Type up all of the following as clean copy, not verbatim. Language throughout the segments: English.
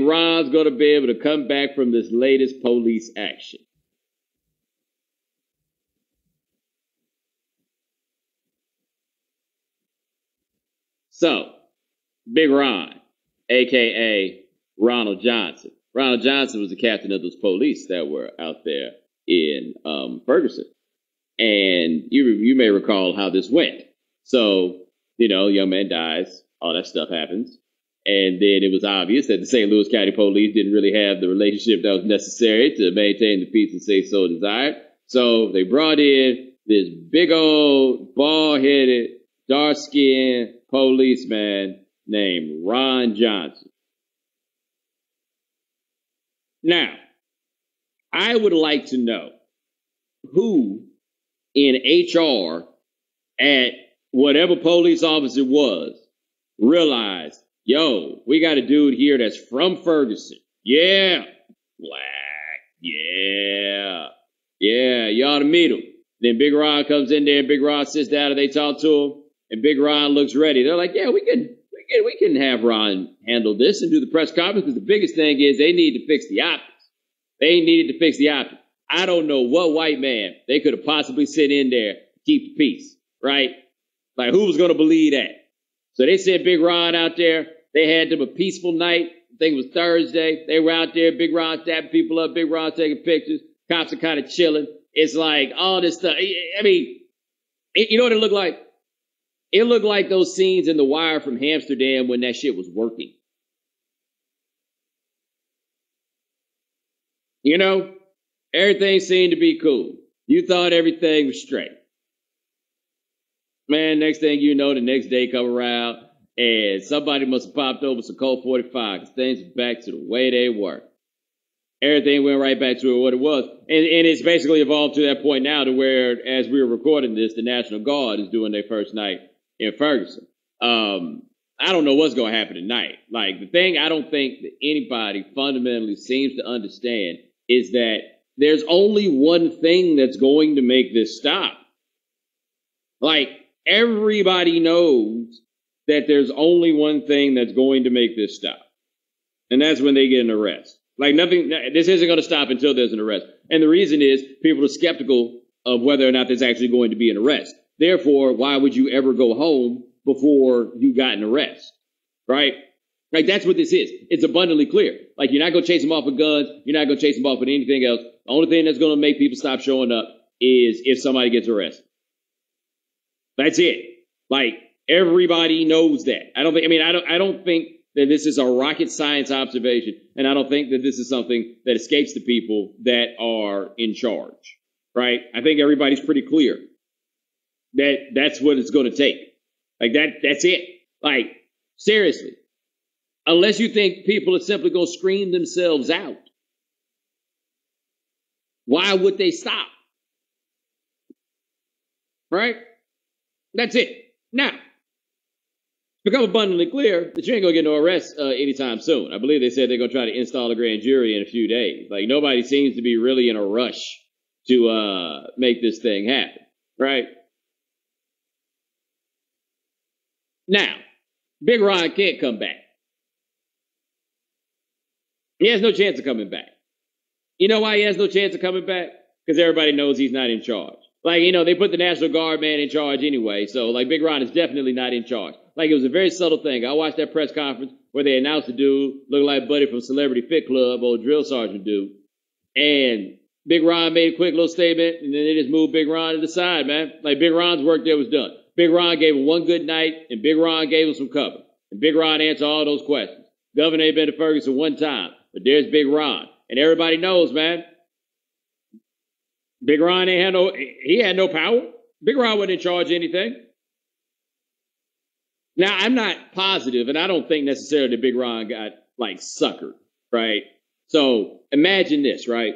Ron's going to be able to come back from this latest police action? So, Big Ron, a.k.a. Ronald Johnson. Ronald Johnson was the captain of those police that were out there in Ferguson. And you may recall how this went. So, young man dies, all that stuff happens. And then it was obvious that the St. Louis County Police didn't really have the relationship that was necessary to maintain the peace and safety so desired. So they brought in this big old, bald-headed, dark-skinned policeman named Ron Johnson. Now, I would like to know who in HR at whatever police office it was realized, yo, we got a dude here that's from Ferguson. Yeah. Black. Yeah. Yeah, you ought to meet him. Then Big Ron comes in there and Big Ron sits down and they talk to him and Big Ron looks ready. They're like, yeah, we can have Ron handle this and do the press conference because the biggest thing is they need to fix the optics. They needed to fix the optics. I don't know what white man they could have possibly sent in there to keep the peace, right? Like, who was going to believe that? So they sent Big Ron out there. They had them a peaceful night. I think it was Thursday. They were out there. Big Ron stabbing people up. Big Ron taking pictures. Cops are kind of chilling. It's like all this stuff. I mean, you know what it looked like? It looked like those scenes in The Wire from Amsterdam when that shit was working. Everything seemed to be cool. You thought everything was straight. Man, next thing you know, the next day come around and somebody must have popped over some Colt 45 because things are back to the way they were. Everything went right back to what it was. And it's basically evolved to that point now to where, as we were recording this, the National Guard is doing their first night in Ferguson. I don't know what's going to happen tonight. Like, the thing I don't think that anybody fundamentally seems to understand is that there's only one thing that's going to make this stop. Like, everybody knows that there's only one thing that's going to make this stop. And that's when they get an arrest. Like, nothing, this isn't going to stop until there's an arrest. And the reason is people are skeptical of whether or not there's actually going to be an arrest. Therefore, why would you ever go home before you got an arrest? Right? Like, that's what this is. It's abundantly clear. Like, you're not going to chase them off with guns. You're not going to chase them off with anything else. The only thing that's going to make people stop showing up is if somebody gets arrested. That's it. Like, everybody knows that. I don't think that this is a rocket science observation, and I don't think that this is something that escapes the people that are in charge, right? I think everybody's pretty clear that that's what it's going to take. Like, that's it. Like, seriously. Unless you think people are simply going to scream themselves out, why would they stop? Right? That's it. Now, it's become abundantly clear that you ain't going to get no arrest anytime soon. I believe they said they're going to try to install a grand jury in a few days. Like, nobody seems to be really in a rush to make this thing happen. Right? Now, Big Ron can't come back. He has no chance of coming back. You know why he has no chance of coming back? Because everybody knows he's not in charge. Like, they put the National Guard man in charge anyway, so, like, Big Ron is definitely not in charge. Like, it was a very subtle thing. I watched that press conference where they announced a dude looking like Buddy from Celebrity Fit Club, old drill sergeant dude. And Big Ron made a quick little statement, and then they just moved Big Ron to the side, man. Like, Big Ron's work there was done. Big Ron gave him one good night, and Big Ron gave him some cover. And Big Ron answered all those questions. Governor ain't been to Ferguson one time, but there's Big Ron. And everybody knows, man, Big Ron had no power. Big Ron wasn't in charge of anything. Now, I'm not positive, and I don't think necessarily that Big Ron got, like, suckered, right? So imagine this, right?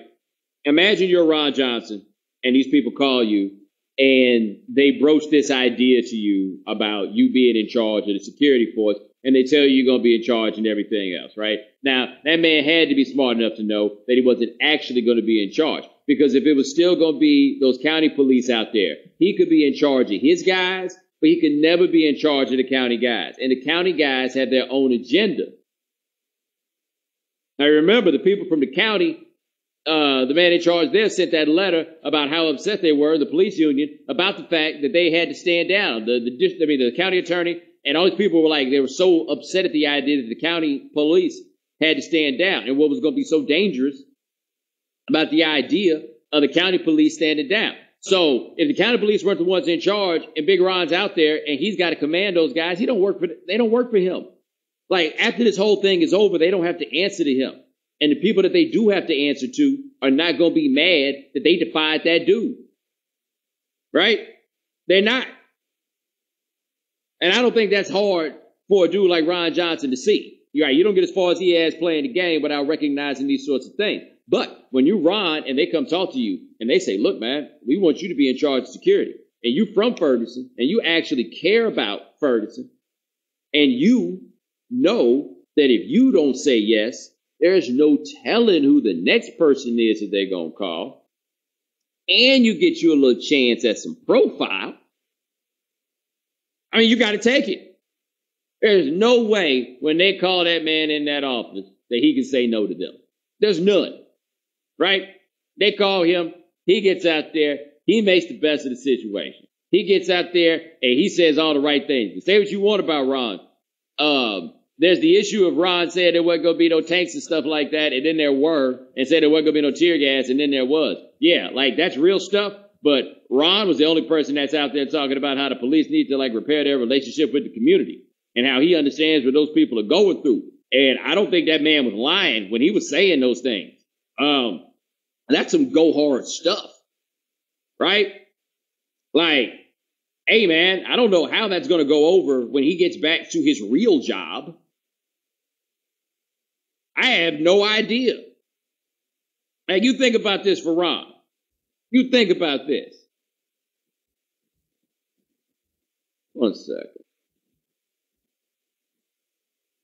Imagine you're Ron Johnson, and these people call you, and they broach this idea to you about you being in charge of the security force, and they tell you you're going to be in charge and everything else, right? Now, that man had to be smart enough to know that he wasn't actually going to be in charge. Because if it was still going to be those county police out there, he could be in charge of his guys, but he could never be in charge of the county guys. And the county guys have their own agenda. I remember the people from the county, the man in charge there sent that letter about how upset they were, the police union, about the fact that they had to stand down. The county attorney and all these people were like, they were so upset at the idea that the county police had to stand down. And what was going to be so dangerous about the idea of the county police standing down. So if the county police weren't the ones in charge and Big Ron's out there and he's got to command those guys, they don't work for him. Like, after this whole thing is over, they don't have to answer to him. And the people that they do have to answer to are not going to be mad that they defied that dude. Right? They're not. And I don't think that's hard for a dude like Ron Johnson to see. You're right. You don't get as far as he has playing the game without recognizing these sorts of things. But when you Ron and they come talk to you and they say, look, man, we want you to be in charge of security. And you from Ferguson and you actually care about Ferguson. And you know that if you don't say yes, there's no telling who the next person is that they're going to call. And you get you a little chance at some profile. I mean, you got to take it. There's no way when they call that man in that office that he can say no to them. There's none. Right? They call him. He gets out there. He makes the best of the situation. He gets out there and he says all the right things. Say what you want about Ron. There's the issue of Ron saying there wasn't going to be no tanks and stuff like that, and then there were, and said there wasn't going to be no tear gas, and then there was. Yeah, like, that's real stuff, but Ron was the only person that's out there talking about how the police need to, like, repair their relationship with the community, and how he understands what those people are going through. And I don't think that man was lying when he was saying those things. That's some go hard stuff, right? Like, hey, man, I don't know how that's going to go over when he gets back to his real job. I have no idea. Now, you think about this for Ron. You think about this. One second.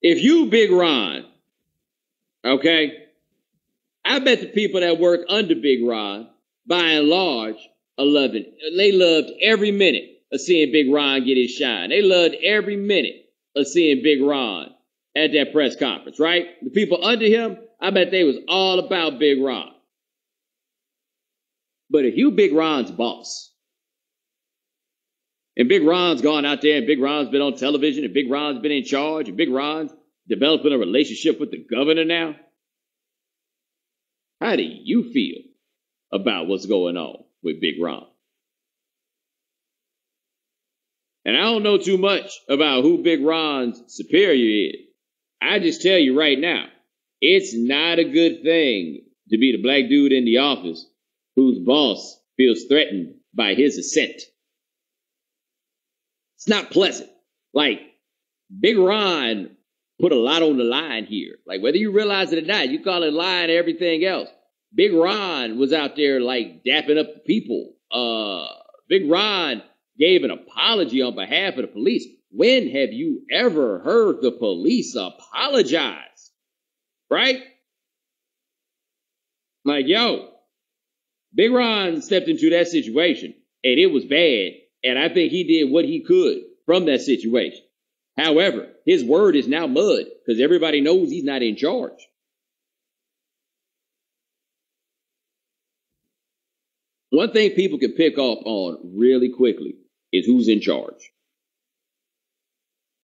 If you Big Ron, okay, I bet the people that work under Big Ron, by and large, are loving it. They loved every minute of seeing Big Ron get his shine. They loved every minute of seeing Big Ron at that press conference, right? The people under him, I bet they was all about Big Ron. But if you Big Ron's boss, and Big Ron's gone out there, and Big Ron's been on television, and Big Ron's been in charge, and Big Ron's developing a relationship with the governor now, how do you feel about what's going on with Big Ron? And I don't know too much about who Big Ron's superior is. I just tell you right now, it's not a good thing to be the black dude in the office whose boss feels threatened by his assent. It's not pleasant. Like, Big Ron put a lot on the line here. Like, whether you realize it or not, you call it lying and everything else. Big Ron was out there, like, dapping up the people. Big Ron gave an apology on behalf of the police. When have you ever heard the police apologize? Right? Like, yo, Big Ron stepped into that situation, and it was bad, and I think he did what he could from that situation. However, his word is now mud, because everybody knows he's not in charge. One thing people can pick up on really quickly is who's in charge.